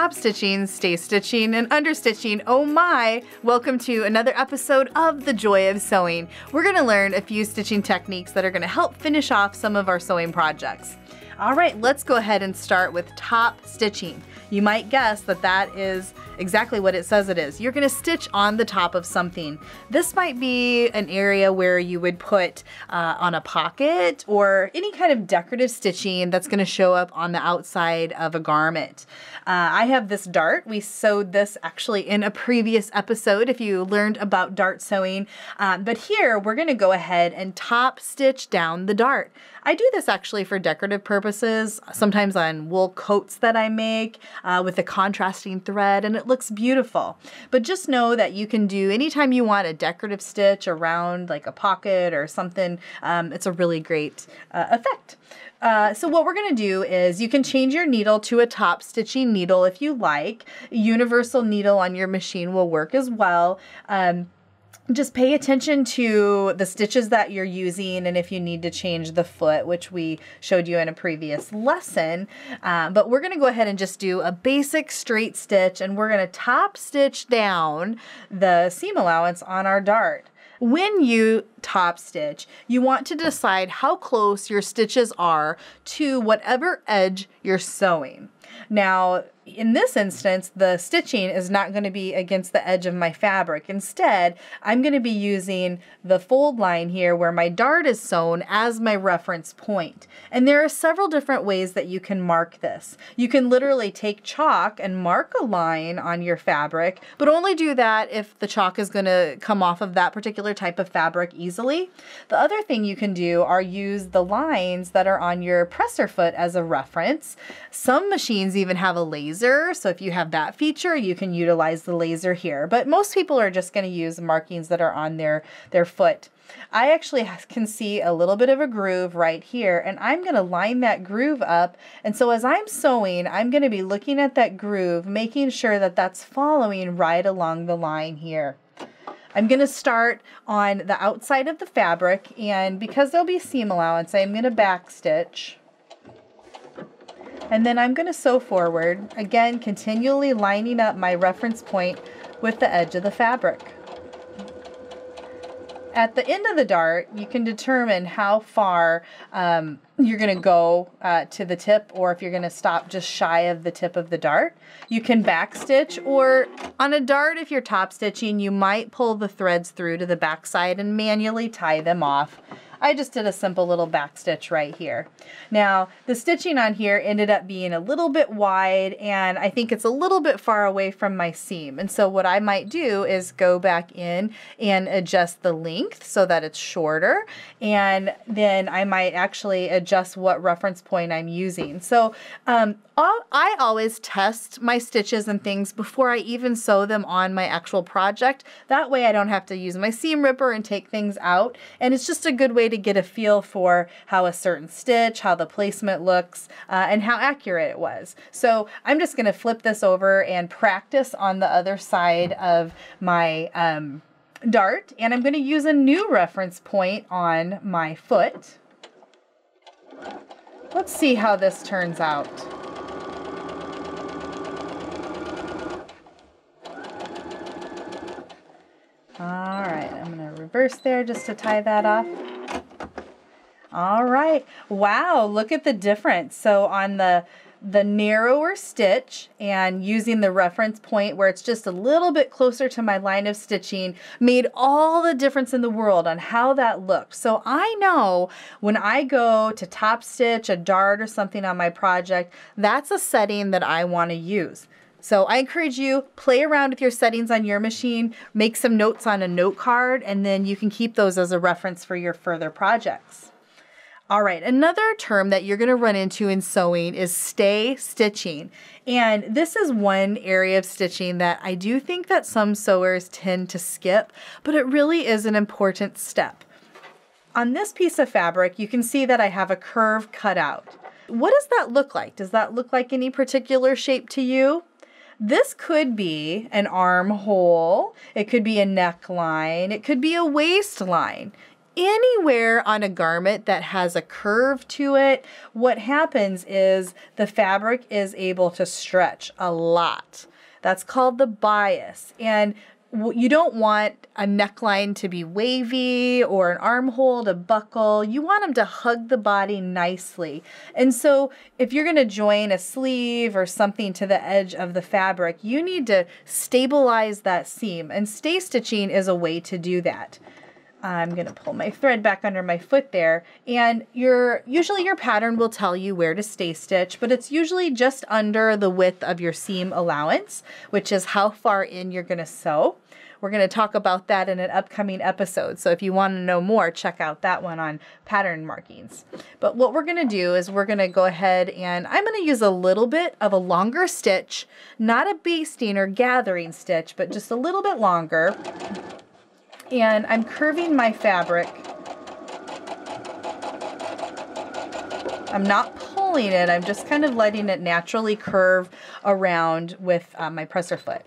top stitching, stay stitching, and understitching. Oh my! Welcome to another episode of the Joi of Sewing. We're going to learn a few stitching techniques that are going to help finish off some of our sewing projects. All right, let's go ahead and start with top stitching. You might guess that that is exactly what it says it is. You're going to stitch on the top of something. This might be an area where you would put on a pocket or any kind of decorative stitching that's going to show up on the outside of a garment. I have this dart. We sewed this actually in a previous episode if you learned about dart sewing. But here we're going to go ahead and top stitch down the dart. I do this actually for decorative purposes, sometimes on wool coats that I make with a contrasting thread, and it looks beautiful. But just know that you can do anytime you want a decorative stitch around like a pocket or something. It's a really great effect. So what we're going to do is you can change your needle to a top stitching needle if you like. Universal needle on your machine will work as well. Just pay attention to the stitches that you're using and if you need to change the foot, which we showed you in a previous lesson. But we're going to go ahead and just do a basic straight stitch, and we're going to top stitch down the seam allowance on our dart. When you top stitch, you want to decide how close your stitches are to whatever edge you're sewing. Now, in this instance, the stitching is not going to be against the edge of my fabric. Instead, I'm going to be using the fold line here where my dart is sewn as my reference point. And there are several different ways that you can mark this. You can literally take chalk and mark a line on your fabric, but only do that if the chalk is going to come off of that particular type of fabric easily. The other thing you can do are use the lines that are on your presser foot as a reference. Some machines even have a laser. So if you have that feature, you can utilize the laser here. But most people are just going to use markings that are on their foot. I actually can see a little bit of a groove right here, and I'm going to line that groove up. And so as I'm sewing, I'm going to be looking at that groove, making sure that that's following right along the line here. I'm going to start on the outside of the fabric, and because there'll be seam allowance, I'm going to back stitch. And then I'm going to sew forward, again, continually lining up my reference point with the edge of the fabric. At the end of the dart, you can determine how far you're going to go to the tip, or if you're going to stop just shy of the tip of the dart. You can back stitch, or on a dart, if you're top stitching, you might pull the threads through to the back side and manually tie them off. I just did a simple little back stitch right here. Now, the stitching on here ended up being a little bit wide, and I think it's a little bit far away from my seam. And so what I might do is go back in and adjust the length so that it's shorter, and then I might actually adjust what reference point I'm using. So I always test my stitches and things before I even sew them on my actual project. That way I don't have to use my seam ripper and take things out, and it's just a good way to get a feel for how a certain stitch, how the placement looks, and how accurate it was. So I'm just going to flip this over and practice on the other side of my dart, and I'm going to use a new reference point on my foot. Let's see how this turns out. All right, I'm going to reverse there just to tie that off. All right, wow, look at the difference. So on the narrower stitch and using the reference point where it's just a little bit closer to my line of stitching made all the difference in the world on how that looked. So I know when I go to top stitch a dart or something on my project, that's a setting that I want to use. So I encourage you, play around with your settings on your machine, make some notes on a note card, and then you can keep those as a reference for your further projects. All right, another term that you're going to run into in sewing is stay stitching. And this is one area of stitching that I do think that some sewers tend to skip, but it really is an important step. On this piece of fabric, you can see that I have a curve cut out. What does that look like? Does that look like any particular shape to you? This could be an armhole, it could be a neckline, it could be a waistline. anywhere on a garment that has a curve to it, what happens is the fabric is able to stretch a lot. That's called the bias. And you don't want a neckline to be wavy or an armhole to buckle. You want them to hug the body nicely. And so if you're going to join a sleeve or something to the edge of the fabric, you need to stabilize that seam. And stay stitching is a way to do that. I'm going to pull my thread back under my foot there, and usually your pattern will tell you where to stay stitch, but it's usually just under the width of your seam allowance, which is how far in you're going to sew. We're going to talk about that in an upcoming episode, so if you want to know more, check out that one on pattern markings. But what we're going to do is we're going to go ahead and I'm going to use a little bit of a longer stitch, not a basting or gathering stitch, but just a little bit longer. And I'm curving my fabric. I'm not pulling it, I'm just kind of letting it naturally curve around with my presser foot.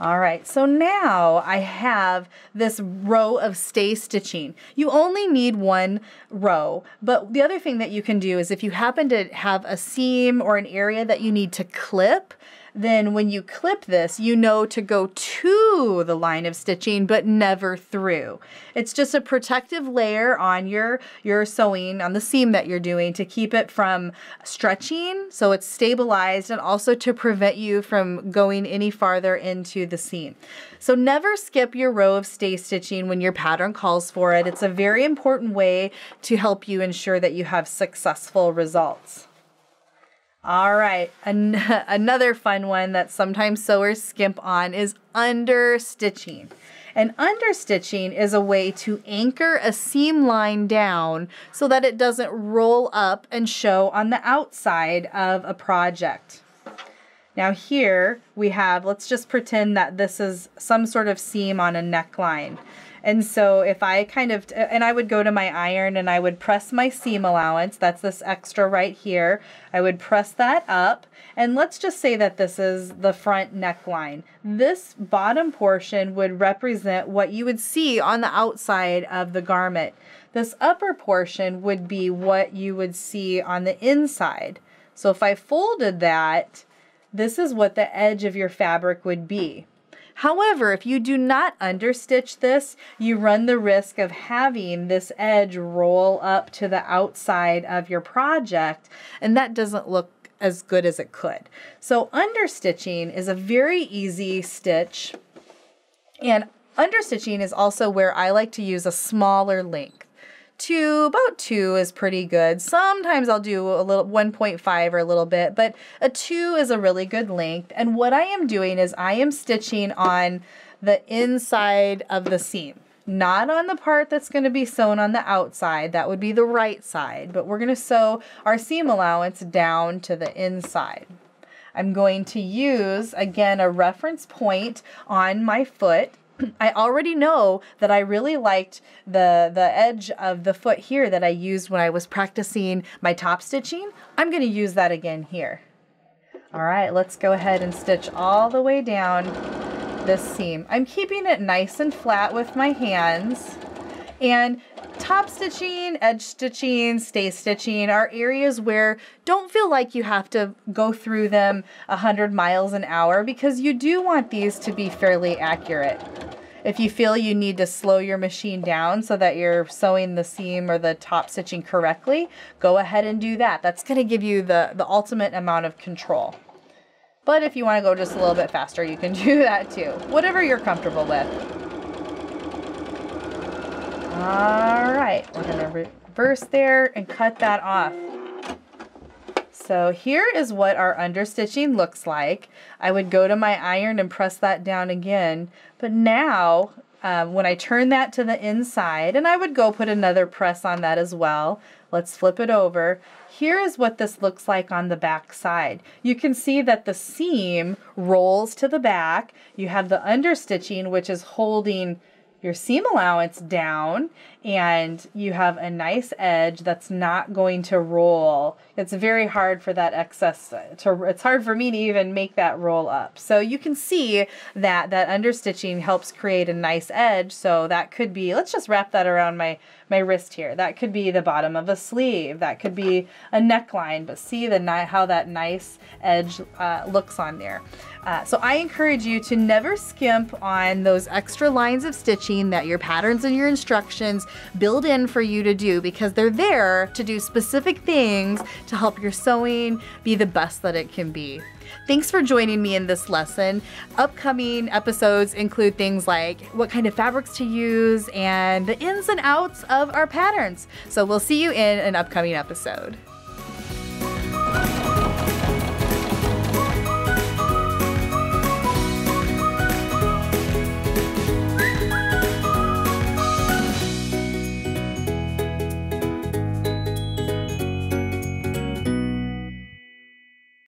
All right, so now I have this row of stay stitching. You only need one row, but the other thing that you can do is if you happen to have a seam or an area that you need to clip, then when you clip this, you know to go to the line of stitching, but never through. It's just a protective layer on your sewing, on the seam that you're doing to keep it from stretching, so it's stabilized, and also to prevent you from going any farther into the seam. So never skip your row of stay stitching when your pattern calls for it. It's a very important way to help you ensure that you have successful results. All right, another fun one that sometimes sewers skimp on is understitching. And understitching is a way to anchor a seam line down so that it doesn't roll up and show on the outside of a project. Now here we have, let's just pretend that this is some sort of seam on a neckline. And so if I I would go to my iron and I would press my seam allowance, that's this extra right here. I would press that up, and let's just say that this is the front neckline. This bottom portion would represent what you would see on the outside of the garment. This upper portion would be what you would see on the inside. So if I folded that, this is what the edge of your fabric would be. However, if you do not understitch this, you run the risk of having this edge roll up to the outside of your project, and that doesn't look as good as it could. So understitching is a very easy stitch, and understitching is also where I like to use a smaller length. About 2 is pretty good. Sometimes I'll do a little 1.5 or a little bit, but a 2 is a really good length. And what I am doing is I am stitching on the inside of the seam, not on the part that's going to be sewn on the outside. That would be the right side, but we're going to sew our seam allowance down to the inside. I'm going to use, again, a reference point on my foot. I already know that I really liked the edge of the foot here that I used when I was practicing my top stitching. I'm going to use that again here. All right, let's go ahead and stitch all the way down this seam. I'm keeping it nice and flat with my hands. And top stitching, edge stitching, stay stitching are areas where don't feel like you have to go through them 100 miles an hour, because you do want these to be fairly accurate. If you feel you need to slow your machine down so that you're sewing the seam or the top stitching correctly, go ahead and do that. That's going to give you the ultimate amount of control. But if you want to go just a little bit faster, you can do that too. Whatever you're comfortable with. All right, we're going to reverse there and cut that off. So here is what our understitching looks like. I would go to my iron and press that down again. But now, when I turn that to the inside, and I would go put another press on that as well. Let's flip it over. Here is what this looks like on the back side. You can see that the seam rolls to the back. You have the understitching, which is holding your seam allowance down, and you have a nice edge that's not going to roll. It's very hard for that excess it's hard for me to even make that roll up. So you can see that understitching helps create a nice edge. So that could be, let's just wrap that around my wrist here. That could be the bottom of a sleeve. That could be a neckline, but see how that nice edge looks on there. So I encourage you to never skimp on those extra lines of stitching that your patterns and your instructions build in for you to do, because they're there to do specific things to help your sewing be the best that it can be. Thanks for joining me in this lesson. Upcoming episodes include things like what kind of fabrics to use and the ins and outs of our patterns. So we'll see you in an upcoming episode.